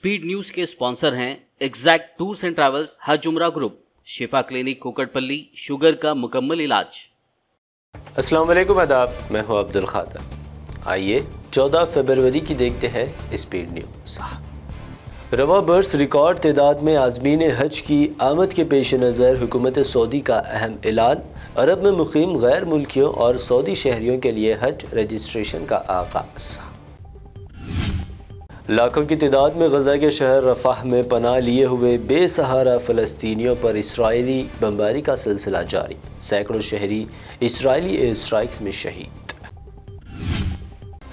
Speed news के sponsor हैं exact tours and travels, हज उम्रा ग्रुप, शिफा क्लिनिक कुकटपल्ली, शुगर का मुकम्मल इलाज। अस्सलाम वालेकुम, आदाब, मैं हूं अब्दुल खादर। आइए 14 फरवरी की देखते हैं स्पीड न्यूज। रवा बर्स रिकॉर्ड तादाद में आज़मीन हज की आमद के पेश नज़र हुकूमत सऊदी का अहम ऐलान। अरब में मुकीम गैर मुल्कियों और सऊदी शहरियों के लिए हज रजिस्ट्रेशन का आगाज़। लाखों की तादाद में गजा के शहर रफ़ाह में पनाह लिए हुए बेसहारा फ़लस्तीनियों पर इसराइली बमबारी का सिलसिला जारी। सैकड़ों शहरी इसराइली एयर स्ट्राइक्स में शहीद।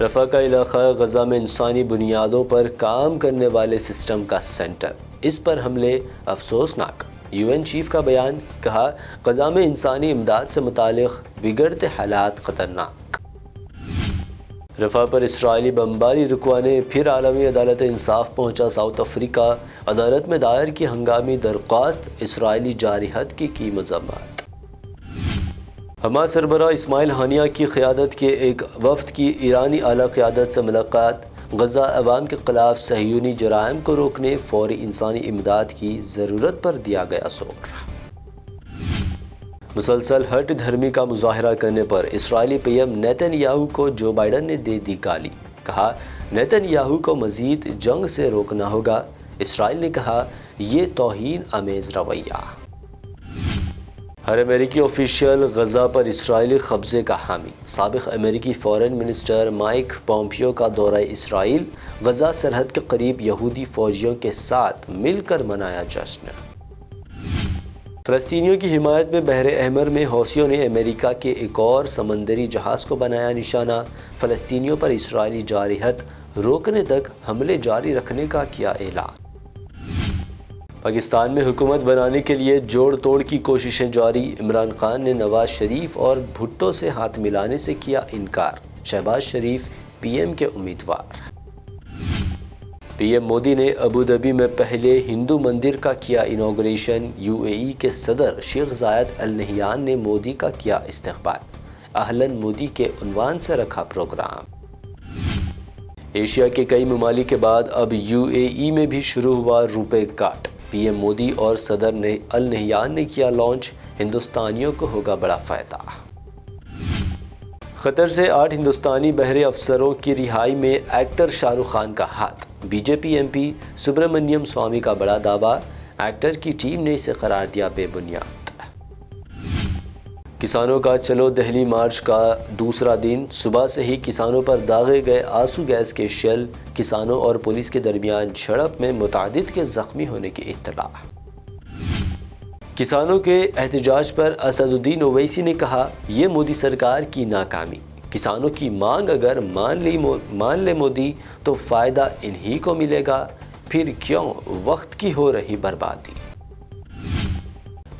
रफ़ा का इलाका गजा में इंसानी बुनियादों पर काम करने वाले सिस्टम का सेंटर, इस पर हमले अफसोसनाक। UN चीफ का बयान, कहा गजा में इंसानी इमदाद से मुतालिक बिगड़ते हालात खतरनाक। रफ़ा पर इसराइली बमबारी रुकवाने फिर आलमी अदालत इंसाफ पहुंचा साउथ अफ्रीका। अदालत में दायर की हंगामी दरख्वास्त, इसराइली जारिहत की मज़म्मत। हमास सरबराह इस्माइल हानिया की क़यादत के एक वफ़द की ईरानी आला क़यादत से मुलाकात। गजा अवाम के ख़िलाफ़ सहयूनी जराइम को रोकने फ़ौरी इंसानी इमदाद की ज़रूरत पर दिया गया जोर। मुसलसल हट धर्मी का मुजाहरा करने पर इसराइली PM नेतन्याहू को जो बाइडन ने दे दी गाली। कहा नेतन्याहू को मज़ीद जंग से रोकना होगा। इसराइल ने कहा ये तौहीन आमेज़ रवैया। हर अमेरिकी ऑफिशियल गजा पर इसराइली कब्ज़े का हामी। साबिक़ अमेरिकी फ़ॉरेन मिनिस्टर माइक पोम्पियो का दौरा इसराइल। गजा सरहद के करीब यहूदी फ़ौजियों के साथ मिलकर मनाया जश्न। फ़लस्तीनियों की हिमायत में बहर अहमर में हौसियों ने अमेरिका के एक और समंदरी जहाज़ को बनाया निशाना। फ़लस्तीनियों पर इसराइली जारिहत रोकने तक हमले जारी रखने का किया ऐलान। पाकिस्तान में हुकूमत बनाने के लिए जोड़ तोड़ की कोशिशें जारी। इमरान खान ने नवाज शरीफ और भुट्टो से हाथ मिलाने से किया इनकार। शहबाज शरीफ PM के उम्मीदवार। PM मोदी ने अबू धाबी में पहले हिंदू मंदिर का किया इनॉग्रेशन। UAE के सदर शेख जायद अल नहयान ने मोदी का किया इस्तकबाल। अहलन मोदी के उन्वान से रखा प्रोग्राम। एशिया के कई ममालिक के बाद अब UAE में भी शुरू हुआ रुपे कार्ड। PM मोदी और सदर ने अल नहयान ने किया लॉन्च। हिंदुस्तानियों को होगा बड़ा फ़ायदा। कतर से 8 हिंदुस्तानी बहरे अफसरों की रिहाई में एक्टर शाहरुख खान का हाथ। BJP MP सुब्रमण्यम स्वामी का बड़ा दावा। एक्टर की टीम ने इसे करार दिया बेबुनियाद। किसानों का चलो दिल्ली मार्च का दूसरा दिन। सुबह से ही किसानों पर दागे गए आंसू गैस के शेल। किसानों और पुलिस के दरमियान झड़प में मुतादिद के जख्मी होने की इत्तला। किसानों के एहतजाज पर असदुद्दीन ओवैसी ने कहा ये मोदी सरकार की नाकामी। किसानों की मांग अगर मान ले मोदी तो फ़ायदा इन्हीं को मिलेगा, फिर क्यों वक्त की हो रही बर्बादी।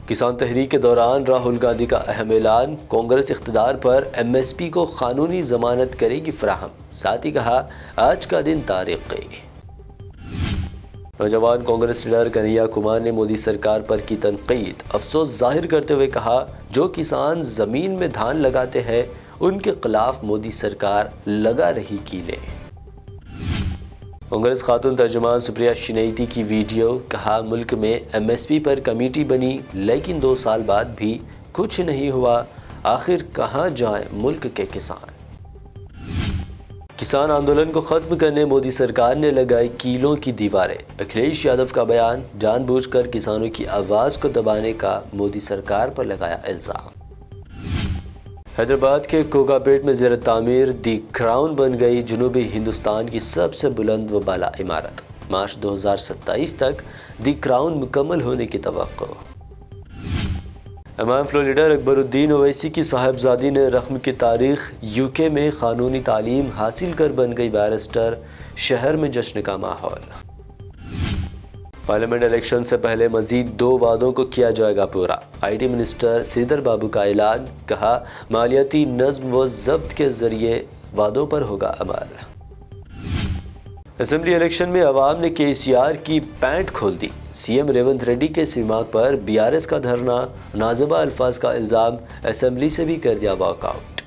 किसान तहरीक के दौरान राहुल गांधी का अहम ऐलान। कांग्रेस इख्तिदार पर MSP को कानूनी जमानत करेगी फराहम। साथ ही कहा आज का दिन तारीख़ी। नौजवान कांग्रेस लीडर कन्हैया कुमार ने मोदी सरकार पर की तनकीद। अफसोस जाहिर करते हुए कहा जो किसान ज़मीन में धान लगाते हैं उनके खिलाफ मोदी सरकार लगा रही कीले। कांग्रेस खातून तर्जुमान सुप्रिया शिनैती की वीडियो। कहा मुल्क में MSP पर कमेटी बनी लेकिन 2 साल बाद भी कुछ नहीं हुआ। आखिर कहाँ जाएं मुल्क के किसान। किसान आंदोलन को ख़त्म करने मोदी सरकार ने लगाई कीलों की दीवारें। अखिलेश यादव का बयान। जानबूझकर किसानों की आवाज़ को दबाने का मोदी सरकार पर लगाया इल्ज़ाम। हैदराबाद के कोकापेट में ज़ेर तामीर दी क्राउन बन गई जनूबी हिंदुस्तान की सबसे बुलंद व बाला इमारत। मार्च 2027 तक दी क्राउन मुकम्मल होने की तवक्को। इमाम फ्लोरिडा अकबरुद्दीन ओवैसी की साहबजादी ने रख्म की तारीख। UK में कानूनी तालीम हासिल कर बन गई बैरिस्टर। शहर में जश्न का माहौल। पार्लियामेंट इलेक्शन से पहले मजीद 2 वादों को किया जाएगा पूरा। IT मिनिस्टर श्रीधर बाबू का ऐलान। कहा मालियाती नज़्म व ज़ब्त के जरिए वादों पर होगा अमल। असेंबली इलेक्शन में अवाम ने KCR की पैंट खोल दी। CM रेवंत रेड्डी के सिमाग पर BRS का धरना। नाज़िबा अल्फाज का इल्ज़ाम। असेंबली से भी कर दिया वॉकआउट।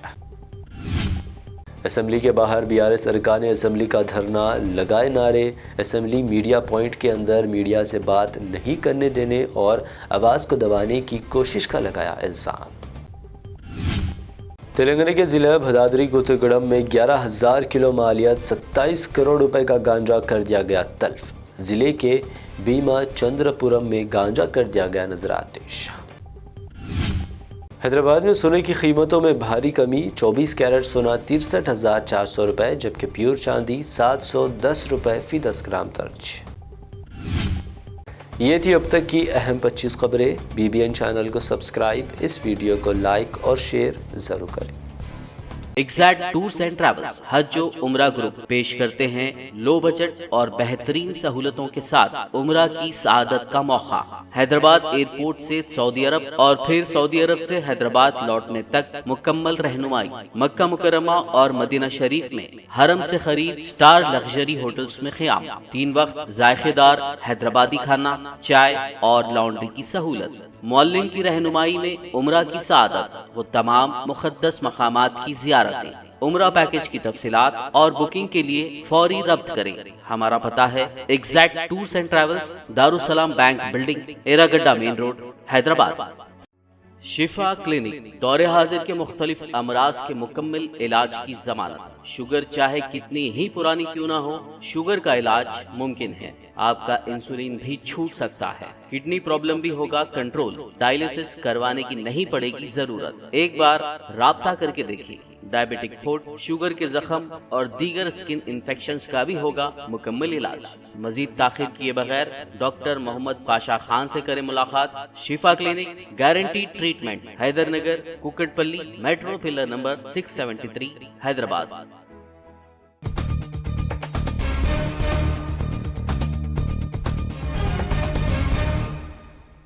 اسمبلی کے باہر BRS ارکان اسمبلی کا دھرنا، لگائے نعرے، اسمبلی میڈیا پوائنٹ کے اندر میڈیا سے بات نہیں کرنے دینے اور آواز کو دبانے کی کوشش کا لگایا الزام۔ تلنگانہ کے ضلع بھدادری کوتھگوڑم میں 11,000 کلو مالیت 27 کروڑ روپے کا گانجا کر دیا گیا تلف۔ ضلع کے بھیما چندرپورم میں گانجا کر دیا گیا نظر آتش۔ حیدرآباد میں سونے کی قیمتوں میں بھاری کمی، 24 کیرٹ سونا 63,400 روپے جبکہ پیور چاندی 710 روپے فی 10 گرام درج۔ یہ تھی اب تک کی اہم 25 خبریں۔ BBN چینل کو سبسکرائب، اس ویڈیو کو لائک اور شیئر ضرور کریں۔ ایگزیکٹ ٹورز اینڈ ٹریولز حج و عمرہ گروپ پیش کرتے ہیں لو بجٹ اور بہترین سہولتوں کے ساتھ عمرہ کی سعادت کا موقع۔ حیدرآباد ایئرپورٹ سے سعودی عرب اور پھر سعودی عرب سے حیدرآباد لوٹنے تک مکمل رہنمائی۔ مکہ مکرمہ اور مدینہ شریف میں حرم سے قریب سٹار لگژری ہوٹلز میں قیام، 3 وقت ذائقے دار حیدرآبادی کھانا، چائے اور لانڈری کی سہولت۔ معلم کی رہنمائی میں عمرہ کی سعادت، وہ تمام مقدس مقامات کی زیارتیں۔ عمرہ پیکج کی تفصیلات اور بکنگ کے لیے فوری رابط کریں۔ ہمارا پتہ ہے exact tours and travels, Darussalam bank building, Erragadda main road, Hyderabad. Shifa clinic دور حاضر کے مختلف امراض کے مکمل علاج کی ضمانت۔ شوگر چاہے کتنی ہی پرانی کیوں نہ ہو، شوگر کا علاج ممکن ہے۔ آپ کا انسولین بھی چھوٹ سکتا ہے، کڈنی پرابلم بھی ہوگا کنٹرول، ڈائلیسس کروانے کی نہیں پڑے گی ضرورت۔ ایک بار رابطہ کر کے دیکھیے۔ ڈائبیٹک فوڈ، شوگر کے زخم اور دیگر اسکن انفیکشنز کا بھی ہوگا مکمل علاج۔ مزید تاخیر کیے بغیر ڈاکٹر محمد پاشا خان سے کریں ملاقات۔ Shifa clinic, guarantee treatment, Hyder Nagar, Kukatpally, metro pillar number 673، Hyderabad.